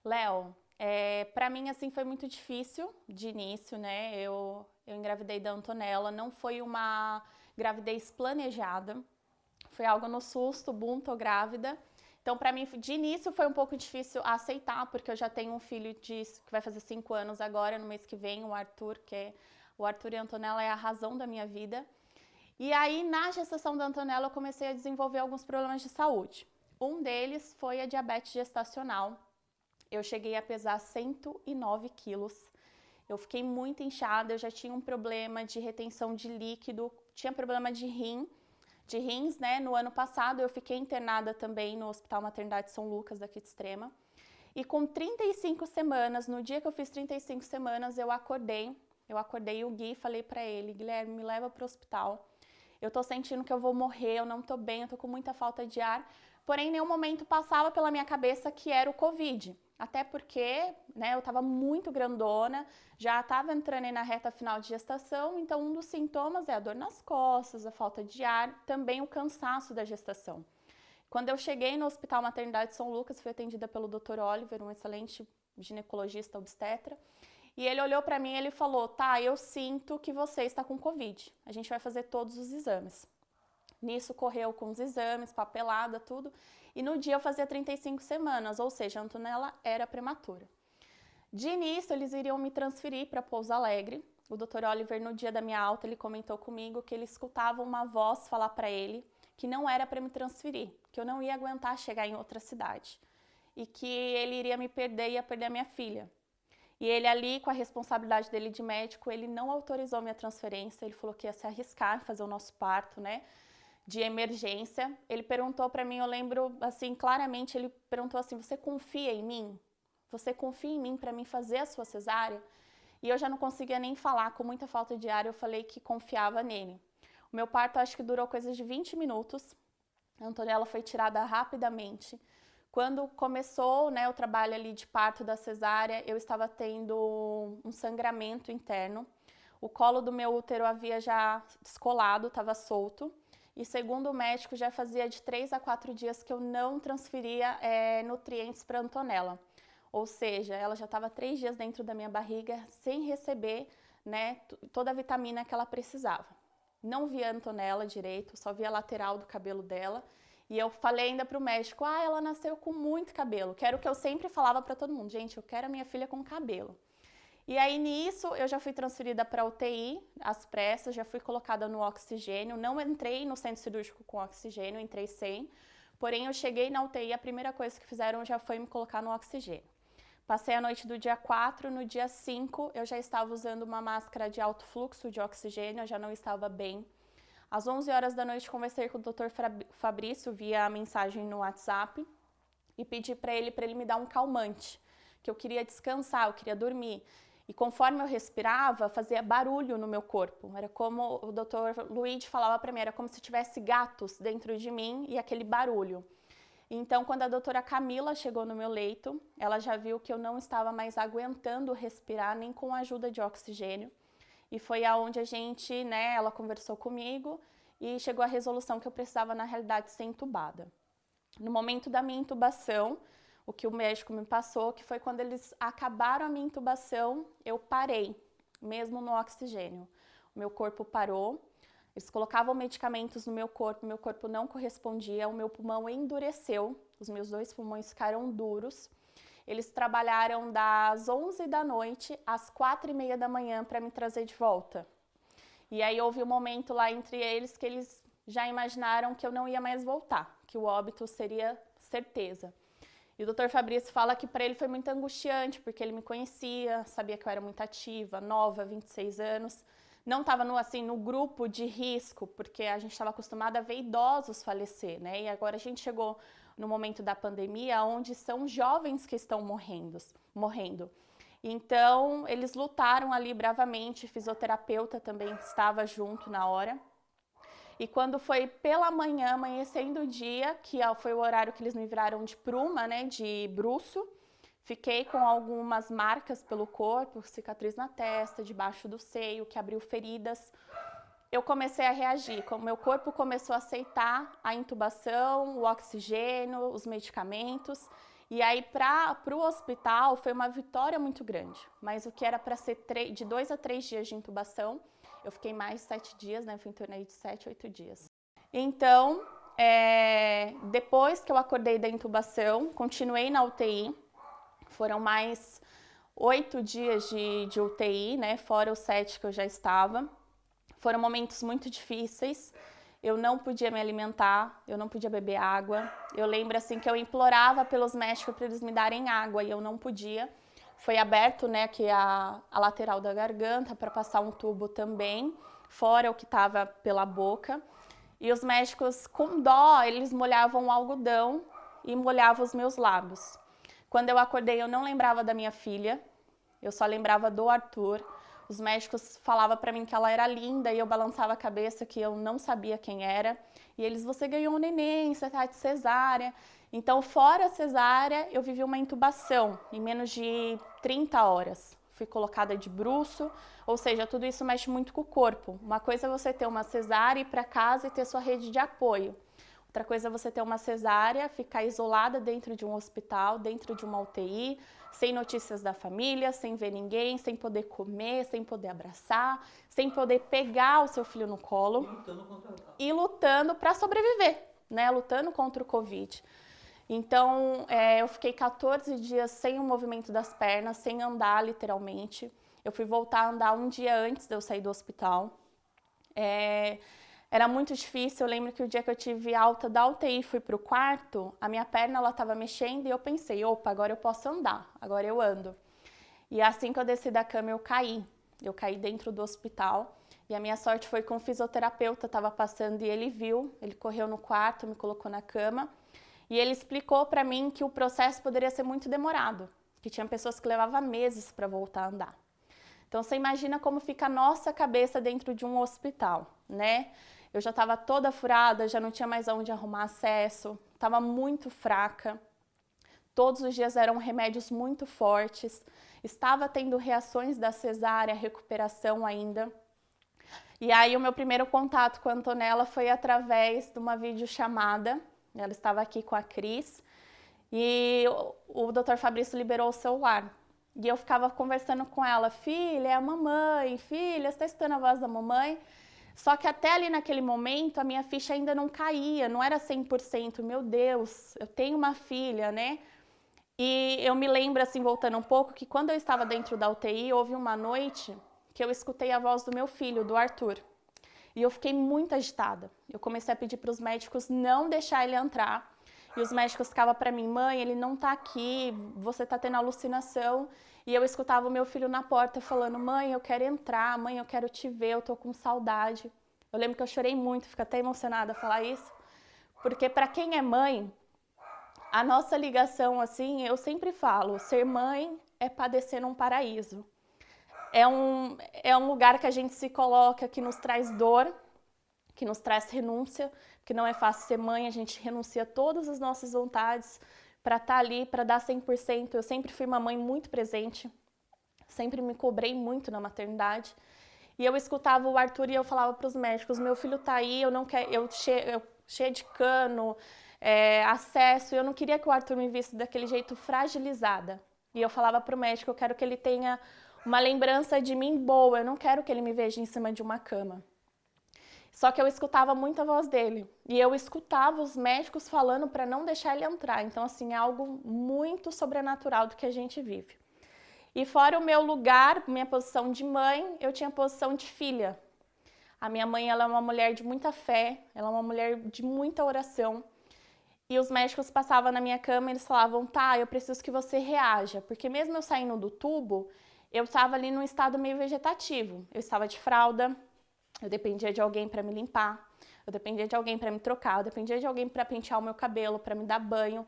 Léo, para mim assim foi muito difícil de início, né? Eu engravidei da Antonella, não foi uma gravidez planejada, foi algo no susto, bum, tô grávida. Então, para mim, de início foi um pouco difícil aceitar, porque eu já tenho um filho que vai fazer 5 anos agora, no mês que vem, o Arthur, o Arthur e a Antonella é a razão da minha vida. E aí, na gestação da Antonella, eu comecei a desenvolver alguns problemas de saúde. Um deles foi a diabetes gestacional. Eu cheguei a pesar 109 quilos. Eu fiquei muito inchada, eu já tinha um problema de retenção de líquido, tinha problema de rins, né? No ano passado eu fiquei internada também no Hospital Maternidade São Lucas, daqui de Extrema. E com 35 semanas, no dia que eu fiz 35 semanas, eu acordei o Gui e falei pra ele, Guilherme, me leva pro hospital. Eu tô sentindo que eu vou morrer, eu não tô bem, eu tô com muita falta de ar. Porém, em nenhum momento passava pela minha cabeça que era o Covid. Até porque, né, eu estava muito grandona, já estava entrando na reta final de gestação, então um dos sintomas é a dor nas costas, a falta de ar, também o cansaço da gestação. Quando eu cheguei no Hospital Maternidade São Lucas, fui atendida pelo Dr. Oliver, um excelente ginecologista obstetra, e ele olhou para mim e ele falou, tá, eu sinto que você está com Covid, a gente vai fazer todos os exames. Nisso correu com os exames, papelada, tudo. E no dia eu fazia 35 semanas, ou seja, a Antonella era prematura. De início, eles iriam me transferir para Pouso Alegre. O Dr. Oliver, no dia da minha alta, ele comentou comigo que ele escutava uma voz falar para ele que não era para me transferir, que eu não ia aguentar chegar em outra cidade. E que ele iria me perder e ia perder a minha filha. E ele ali, com a responsabilidade dele de médico, ele não autorizou minha transferência, ele falou que ia se arriscar em fazer o nosso parto, né? De emergência. Ele perguntou para mim, eu lembro assim claramente, ele perguntou assim, você confia em mim? Você confia em mim para mim fazer a sua cesárea? E eu já não conseguia nem falar, com muita falta de ar, eu falei que confiava nele. O meu parto acho que durou coisas de 20 minutos. A Antonella foi tirada rapidamente. Quando começou, né, o trabalho ali de parto da cesárea, eu estava tendo um sangramento interno. O colo do meu útero havia já descolado, estava solto. E segundo o médico, já fazia de 3 a 4 dias que eu não transferia nutrientes para a Antonella. Ou seja, ela já estava 3 dias dentro da minha barriga sem receber, né, toda a vitamina que ela precisava. Não via a Antonella direito, só via a lateral do cabelo dela. E eu falei ainda para o médico, ela nasceu com muito cabelo. Que era o que eu sempre falava para todo mundo, gente, eu quero a minha filha com cabelo. E aí nisso eu já fui transferida para a UTI, às pressas, já fui colocada no oxigênio, não entrei no centro cirúrgico com oxigênio, entrei sem, porém eu cheguei na UTI, a primeira coisa que fizeram já foi me colocar no oxigênio. Passei a noite do dia 4, no dia 5 eu já estava usando uma máscara de alto fluxo de oxigênio, eu já não estava bem. Às 11 horas da noite conversei com o Dr. Fabrício via mensagem no WhatsApp e pedi para ele me dar um calmante, que eu queria descansar, eu queria dormir. E conforme eu respirava, fazia barulho no meu corpo. Era como o Dr. Luigi falava para mim, era como se tivesse gatos dentro de mim e aquele barulho. Então, quando a doutora Camila chegou no meu leito, ela já viu que eu não estava mais aguentando respirar, nem com a ajuda de oxigênio. E foi aonde a gente, né, ela conversou comigo e chegou à resolução que eu precisava, na realidade, ser entubada. No momento da minha intubação, o que o médico me passou, que foi quando eles acabaram a minha intubação, eu parei, mesmo no oxigênio. O meu corpo parou, eles colocavam medicamentos no meu corpo não correspondia, o meu pulmão endureceu, os meus 2 pulmões ficaram duros. Eles trabalharam das 11 da noite às 4h30 da manhã para me trazer de volta. E aí houve um momento lá entre eles que eles já imaginaram que eu não ia mais voltar, que o óbito seria certeza. E o Dr. Fabrício fala que para ele foi muito angustiante, porque ele me conhecia, sabia que eu era muito ativa, nova, 26 anos. Não estava no grupo de risco, porque a gente estava acostumado a ver idosos falecer, né? E agora a gente chegou no momento da pandemia, onde são jovens que estão morrendo. Então, eles lutaram ali bravamente, fisioterapeuta também estava junto na hora. E quando foi pela manhã, amanhecendo o dia, que foi o horário que eles me viraram de pruma, né, de bruço, fiquei com algumas marcas pelo corpo, cicatriz na testa, debaixo do seio, que abriu feridas. Eu comecei a reagir, meu corpo começou a aceitar a intubação, o oxigênio, os medicamentos, E aí, para o hospital, foi uma vitória muito grande. Mas o que era para ser de 2 a 3 dias de intubação, eu fiquei mais 7 dias, né? Fui em torno aí de 7, 8 dias. Então, depois que eu acordei da intubação, continuei na UTI. Foram mais 8 dias de UTI, né? Fora os 7 que eu já estava. Foram momentos muito difíceis. Eu não podia me alimentar, eu não podia beber água. Eu lembro assim que eu implorava pelos médicos para eles me darem água e eu não podia. Foi aberto, né, aqui a lateral da garganta para passar um tubo também, fora o que estava pela boca. E os médicos, com dó, eles molhavam o algodão e molhavam os meus lábios. Quando eu acordei, eu não lembrava da minha filha, eu só lembrava do Arthur. Os médicos falavam para mim que ela era linda e eu balançava a cabeça que eu não sabia quem era. E eles, você ganhou um neném, você tá de cesárea. Então, fora a cesárea, eu vivi uma intubação em menos de 30 horas. Fui colocada de bruço, ou seja, tudo isso mexe muito com o corpo. Uma coisa é você ter uma cesárea, ir para casa e ter sua rede de apoio. Outra coisa é você ter uma cesárea, ficar isolada dentro de um hospital, dentro de uma UTI, sem notícias da família, sem ver ninguém, sem poder comer, sem poder abraçar, sem poder pegar o seu filho no colo. E lutando para sobreviver, né? Lutando contra o Covid. Então, eu fiquei 14 dias sem o movimento das pernas, sem andar literalmente. Eu fui voltar a andar um dia antes de eu sair do hospital. Era muito difícil, eu lembro que o dia que eu tive alta da UTI e fui para o quarto, a minha perna estava mexendo e eu pensei, opa, agora eu posso andar, agora eu ando. E assim que eu desci da cama eu caí dentro do hospital e a minha sorte foi que um fisioterapeuta estava passando e ele viu, ele correu no quarto, me colocou na cama e ele explicou para mim que o processo poderia ser muito demorado, que tinha pessoas que levavam meses para voltar a andar. Então você imagina como fica a nossa cabeça dentro de um hospital, né? Eu já estava toda furada, já não tinha mais aonde arrumar acesso, estava muito fraca. Todos os dias eram remédios muito fortes. Estava tendo reações da cesárea, recuperação ainda. E aí o meu primeiro contato com a Antonella foi através de uma videochamada. Ela estava aqui com a Cris e o Dr. Fabrício liberou o celular. E eu ficava conversando com ela, filha, é a mamãe, filha, você está escutando a voz da mamãe? Só que até ali naquele momento a minha ficha ainda não caía, não era 100%, meu Deus, eu tenho uma filha, né? E eu me lembro, assim, voltando um pouco, que quando eu estava dentro da UTI, houve uma noite que eu escutei a voz do meu filho, do Arthur. E eu fiquei muito agitada. Eu comecei a pedir para os médicos não deixar ele entrar. E os médicos ficavam para mim, mãe, ele não tá aqui, você tá tendo alucinação. E eu escutava o meu filho na porta falando, mãe, eu quero entrar, mãe, eu quero te ver, eu tô com saudade. Eu lembro que eu chorei muito, fico até emocionada a falar isso. Porque para quem é mãe, a nossa ligação, assim, eu sempre falo, ser mãe é padecer num paraíso. É um lugar que a gente se coloca, que nos traz dor, que nos traz renúncia, que não é fácil ser mãe, a gente renuncia a todas as nossas vontades para estar ali, para dar 100%. Eu sempre fui uma mãe muito presente, sempre me cobrei muito na maternidade. E eu escutava o Arthur e eu falava para os médicos, meu filho tá aí, eu não quero, eu cheia de cano, acesso, eu não queria que o Arthur me visse daquele jeito fragilizada. E eu falava para o médico, eu quero que ele tenha uma lembrança de mim boa, eu não quero que ele me veja em cima de uma cama. Só que eu escutava muito a voz dele. E eu escutava os médicos falando para não deixar ele entrar. Então, assim, é algo muito sobrenatural do que a gente vive. E fora o meu lugar, minha posição de mãe, eu tinha a posição de filha. A minha mãe, ela é uma mulher de muita fé, ela é uma mulher de muita oração. E os médicos passavam na minha cama e eles falavam, tá, eu preciso que você reaja. Porque mesmo eu saindo do tubo, eu estava ali num estado meio vegetativo. Eu estava de fralda, eu dependia de alguém para me limpar, eu dependia de alguém para me trocar, eu dependia de alguém para pentear o meu cabelo, para me dar banho,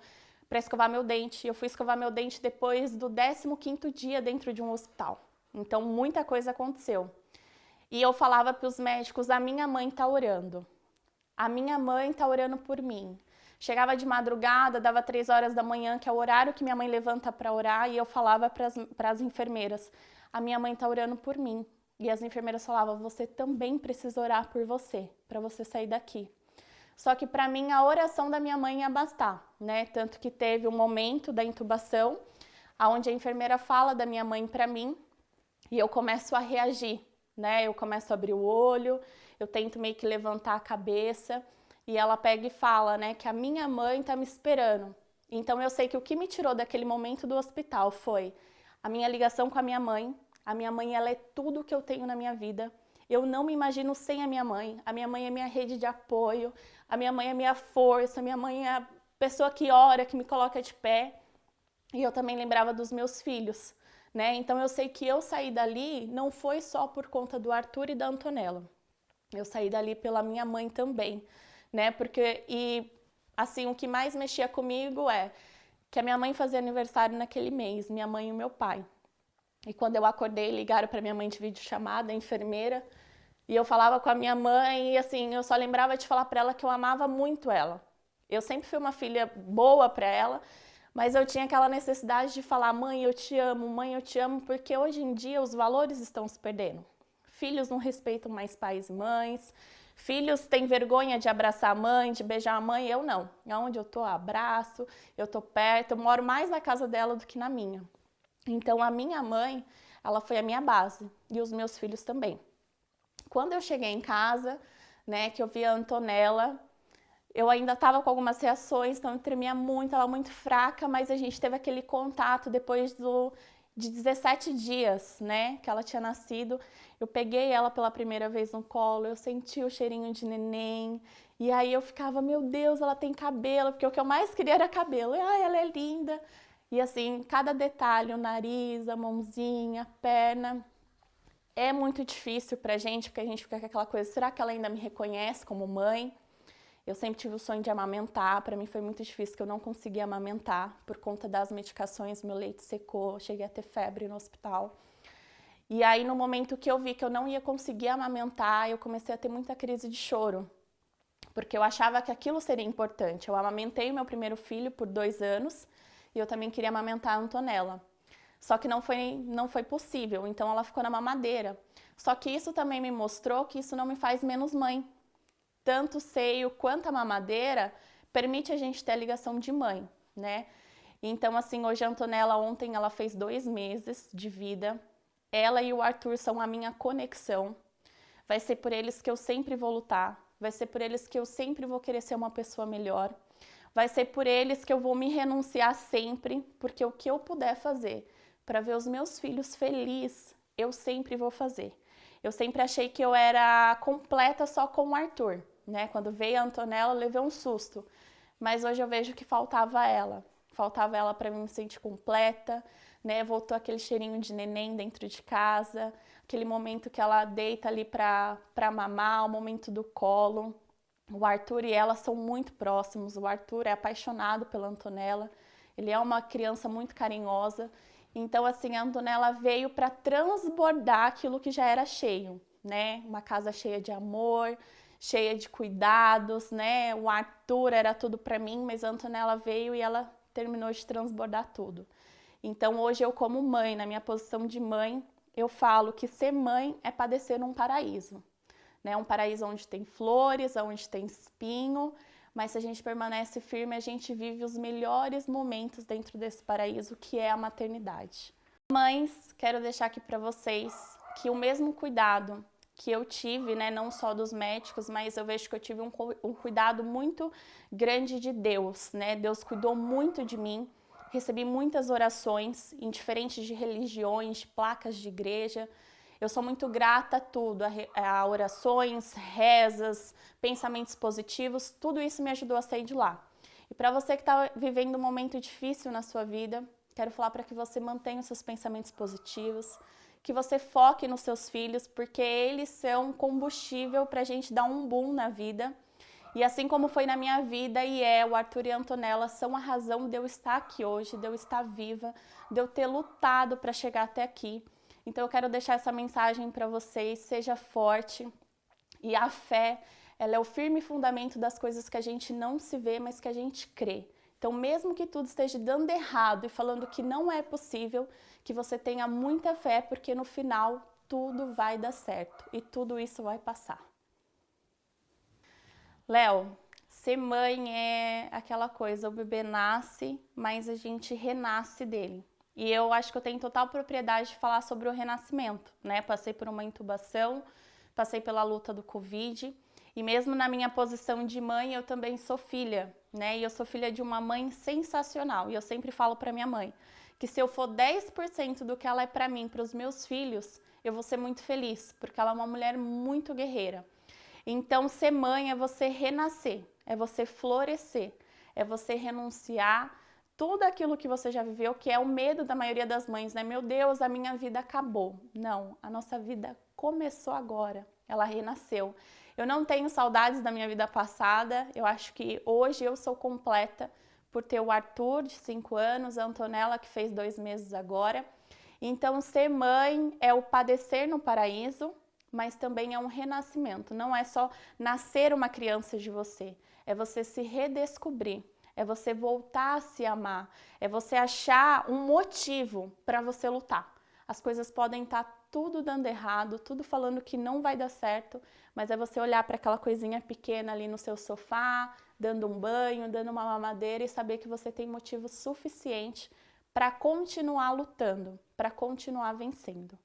para escovar meu dente. Eu fui escovar meu dente depois do 15º dia dentro de um hospital. Então, muita coisa aconteceu. E eu falava para os médicos, a minha mãe está orando. A minha mãe está orando por mim. Chegava de madrugada, dava 3 horas da manhã, que é o horário que minha mãe levanta para orar, e eu falava para as enfermeiras, a minha mãe está orando por mim. E as enfermeiras falavam, você também precisa orar por você, para você sair daqui. Só que para mim a oração da minha mãe ia bastar, né? Tanto que teve um momento da intubação, onde a enfermeira fala da minha mãe para mim e eu começo a reagir, né? Eu começo a abrir o olho, eu tento meio que levantar a cabeça e ela pega e fala, né, que a minha mãe tá me esperando. Então eu sei que o que me tirou daquele momento do hospital foi a minha ligação com a minha mãe. A minha mãe, ela é tudo que eu tenho na minha vida. Eu não me imagino sem a minha mãe. A minha mãe é minha rede de apoio, a minha mãe é minha força, a minha mãe é a pessoa que ora, que me coloca de pé. E eu também lembrava dos meus filhos, né? Então eu sei que eu saí dali não foi só por conta do Arthur e da Antonella. Eu saí dali pela minha mãe também, né? Porque, e assim, o que mais mexia comigo é que a minha mãe fazia aniversário naquele mês, minha mãe e o meu pai. E quando eu acordei, ligaram para minha mãe de videochamada, a enfermeira, e eu falava com a minha mãe e assim, eu só lembrava de falar para ela que eu amava muito ela. Eu sempre fui uma filha boa para ela, mas eu tinha aquela necessidade de falar, mãe, eu te amo, porque hoje em dia os valores estão se perdendo. Filhos não respeitam mais pais e mães, filhos têm vergonha de abraçar a mãe, de beijar a mãe, eu não. Onde eu tô, abraço, eu tô perto, eu moro mais na casa dela do que na minha. Então a minha mãe, ela foi a minha base e os meus filhos também. Quando eu cheguei em casa, né, que eu vi a Antonella, eu ainda estava com algumas reações, então eu tremia muito, ela muito fraca, mas a gente teve aquele contato depois de 17 dias, né, que ela tinha nascido. Eu peguei ela pela primeira vez no colo, eu senti o cheirinho de neném, e aí eu ficava, meu Deus, ela tem cabelo, porque o que eu mais queria era cabelo. E, ai, ela é linda. E assim, cada detalhe, o nariz, a mãozinha, a perna, é muito difícil pra gente, porque a gente fica com aquela coisa, será que ela ainda me reconhece como mãe? Eu sempre tive o sonho de amamentar, para mim foi muito difícil, que eu não conseguia amamentar por conta das medicações, meu leite secou, cheguei a ter febre no hospital. E aí no momento que eu vi que eu não ia conseguir amamentar, eu comecei a ter muita crise de choro, porque eu achava que aquilo seria importante. Eu amamentei o meu primeiro filho por 2 anos e eu também queria amamentar a Antonella. Só que não foi possível, então ela ficou na mamadeira. Só que isso também me mostrou que isso não me faz menos mãe. Tanto o seio quanto a mamadeira permite a gente ter a ligação de mãe, né? Então, assim, hoje a Antonella, ontem ela fez 2 meses de vida. Ela e o Arthur são a minha conexão. Vai ser por eles que eu sempre vou lutar. Vai ser por eles que eu sempre vou querer ser uma pessoa melhor. Vai ser por eles que eu vou me renunciar sempre, porque o que eu puder fazer para ver os meus filhos felizes, eu sempre vou fazer. Eu sempre achei que eu era completa só com o Arthur, né? Quando veio a Antonella, eu levei um susto. Mas hoje eu vejo que faltava ela. Faltava ela para me sentir completa, né? Voltou aquele cheirinho de neném dentro de casa, aquele momento que ela deita ali para mamar, o momento do colo. O Arthur e ela são muito próximos. O Arthur é apaixonado pela Antonella. Ele é uma criança muito carinhosa. Então, assim, a Antonella veio para transbordar aquilo que já era cheio, né? Uma casa cheia de amor, cheia de cuidados, né? O Arthur era tudo para mim, mas a Antonella veio e ela terminou de transbordar tudo. Então, hoje eu como mãe, na minha posição de mãe, eu falo que ser mãe é padecer num paraíso, né? Um paraíso onde tem flores, onde tem espinho, mas se a gente permanece firme, a gente vive os melhores momentos dentro desse paraíso que é a maternidade. Mães, quero deixar aqui para vocês que o mesmo cuidado que eu tive, né, não só dos médicos, mas eu vejo que eu tive um cuidado muito grande de Deus, né? Deus cuidou muito de mim, recebi muitas orações em diferentes de religiões, de placas de igreja. Eu sou muito grata a tudo, a orações, rezas, pensamentos positivos, tudo isso me ajudou a sair de lá. E para você que está vivendo um momento difícil na sua vida, quero falar para que você mantenha os seus pensamentos positivos, que você foque nos seus filhos, porque eles são combustível para a gente dar um boom na vida. E assim como foi na minha vida, o Arthur e a Antonella são a razão de eu estar aqui hoje, de eu estar viva, de eu ter lutado para chegar até aqui. Então eu quero deixar essa mensagem para vocês, seja forte. E a fé, ela é o firme fundamento das coisas que a gente não se vê, mas que a gente crê. Então mesmo que tudo esteja dando errado e falando que não é possível, que você tenha muita fé, porque no final tudo vai dar certo e tudo isso vai passar. Léo, ser mãe é aquela coisa, o bebê nasce, mas a gente renasce dele. E eu acho que eu tenho total propriedade de falar sobre o renascimento, né? Passei por uma intubação, passei pela luta do Covid, e mesmo na minha posição de mãe, eu também sou filha, né? E eu sou filha de uma mãe sensacional. E eu sempre falo para minha mãe que se eu for 10% do que ela é para mim, para os meus filhos, eu vou ser muito feliz, porque ela é uma mulher muito guerreira. Então, ser mãe é você renascer, é você florescer, é você renunciar tudo aquilo que você já viveu, que é o medo da maioria das mães, né? Meu Deus, a minha vida acabou. Não, a nossa vida começou agora, ela renasceu. Eu não tenho saudades da minha vida passada, eu acho que hoje eu sou completa por ter o Arthur, de 5 anos, a Antonella, que fez 2 meses agora. Então, ser mãe é o padecer no paraíso, mas também é um renascimento. Não é só nascer uma criança de você, é você se redescobrir, é você voltar a se amar, é você achar um motivo para você lutar. As coisas podem estar tudo dando errado, tudo falando que não vai dar certo, mas é você olhar para aquela coisinha pequena ali no seu sofá, dando um banho, dando uma mamadeira e saber que você tem motivo suficiente para continuar lutando, para continuar vencendo.